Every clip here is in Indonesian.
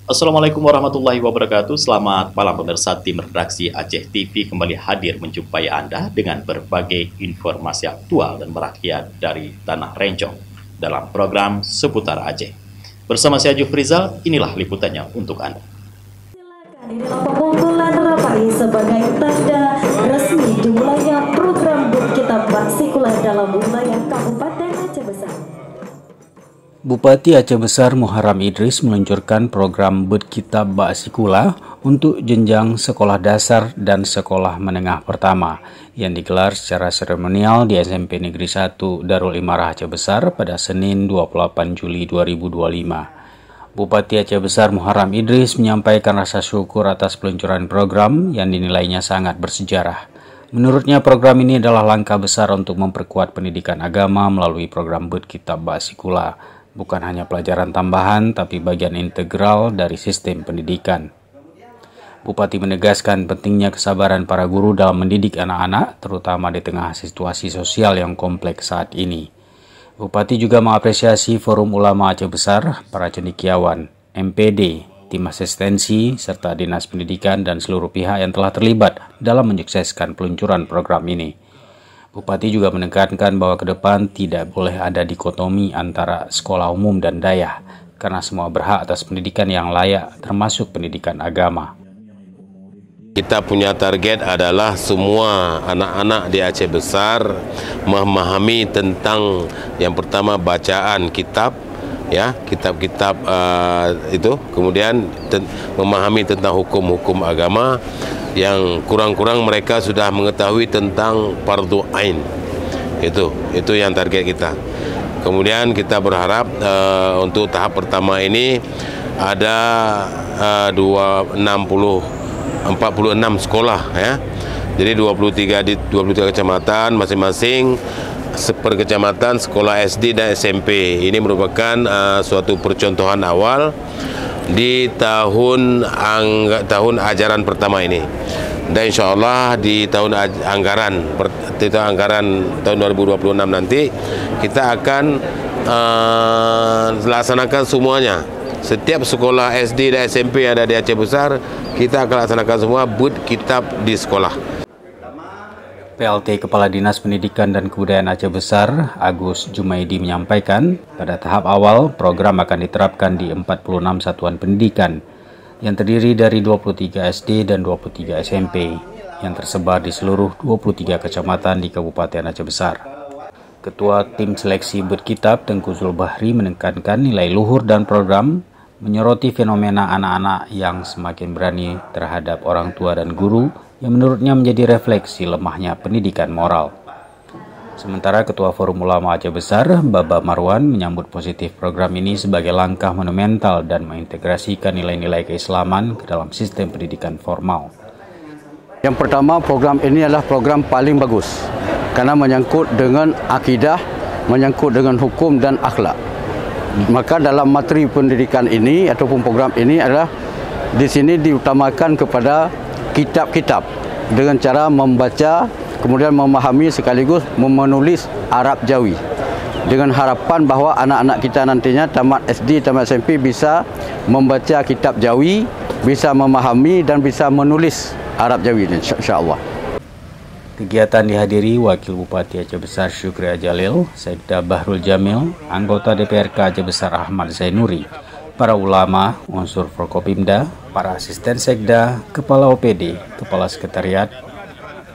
Assalamualaikum warahmatullahi wabarakatuh. Selamat malam pemirsa, tim redaksi Aceh TV kembali hadir menjumpai Anda dengan berbagai informasi aktual dan merakyat dari Tanah Rencong dalam program Seputar Aceh. Bersama saya Jufrizal, inilah liputannya untuk Anda. Silakan, inilah pemungkulan rapai sebagai tanda resmi dimulainya program Berkitab Sikulah dalam wilayah Kabupaten Aceh Besar. Bupati Aceh Besar Muharram Idris meluncurkan program Berkitab Sikulah untuk jenjang sekolah dasar dan sekolah menengah pertama yang digelar secara seremonial di SMP Negeri 1 Darul Imarah Aceh Besar pada Senin 28 Juli 2025. Bupati Aceh Besar Muharram Idris menyampaikan rasa syukur atas peluncuran program yang dinilainya sangat bersejarah. Menurutnya program ini adalah langkah besar untuk memperkuat pendidikan agama melalui program Berkitab Sikulah. Bukan hanya pelajaran tambahan, tapi bagian integral dari sistem pendidikan. Bupati menegaskan pentingnya kesabaran para guru dalam mendidik anak-anak, terutama di tengah situasi sosial yang kompleks saat ini. Bupati juga mengapresiasi Forum Ulama Aceh Besar, para cendekiawan, MPD, tim asistensi, serta Dinas Pendidikan dan seluruh pihak yang telah terlibat dalam menyukseskan peluncuran program ini. Bupati juga menekankan bahwa ke depan tidak boleh ada dikotomi antara sekolah umum dan dayah, karena semua berhak atas pendidikan yang layak, termasuk pendidikan agama. Kita punya target adalah semua anak-anak di Aceh Besar memahami tentang yang pertama bacaan kitab, ya kitab-kitab itu, kemudian memahami tentang hukum-hukum agama. Yang kurang-kurang mereka sudah mengetahui tentang fardu ain. Itu yang target kita. Kemudian kita berharap untuk tahap pertama ini ada 46 sekolah, ya. Jadi 23 di 23 kecamatan masing-masing per kecamatan sekolah SD dan SMP. Ini merupakan suatu percontohan awal di tahun ajaran pertama ini, dan insya Allah di tahun anggaran tahun 2026 nanti kita akan laksanakan semuanya. Setiap sekolah SD dan SMP yang ada di Aceh Besar kita akan laksanakan semua Berkitab di sekolah. PLT Kepala Dinas Pendidikan dan Kebudayaan Aceh Besar, Agus Jumaidi menyampaikan, pada tahap awal program akan diterapkan di 46 satuan pendidikan yang terdiri dari 23 SD dan 23 SMP yang tersebar di seluruh 23 kecamatan di Kabupaten Aceh Besar. Ketua Tim Seleksi Berkitab Tengku Zulbahri menekankan nilai luhur dan program, menyoroti fenomena anak-anak yang semakin berani terhadap orang tua dan guru yang menurutnya menjadi refleksi lemahnya pendidikan moral. Sementara Ketua Forum Ulama Aceh Besar, Baba Marwan, menyambut positif program ini sebagai langkah monumental dan mengintegrasikan nilai-nilai keislaman ke dalam sistem pendidikan formal. Yang pertama, program ini adalah program paling bagus karena menyangkut dengan akidah, menyangkut dengan hukum dan akhlak. Maka dalam materi pendidikan ini ataupun program ini adalah di sini diutamakan kepada kitab-kitab dengan cara membaca, kemudian memahami sekaligus menulis Arab Jawi, dengan harapan bahwa anak-anak kita nantinya tamat SD, tamat SMP bisa membaca kitab Jawi, bisa memahami dan bisa menulis Arab Jawi, insya-Allah. Kegiatan dihadiri Wakil Bupati Aceh Besar Syukri Ajalil, Sekda Bahrul Jamil, anggota DPRK Aceh Besar Ahmad Zainuri, para ulama, unsur Forkopimda, para asisten sekda, kepala OPD, kepala sekretariat,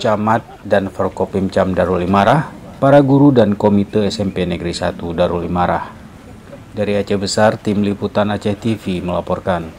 camat dan Forkopimcam Darul Imarah, para guru dan komite SMP Negeri 1 Darul Imarah. Dari Aceh Besar, tim liputan Aceh TV melaporkan.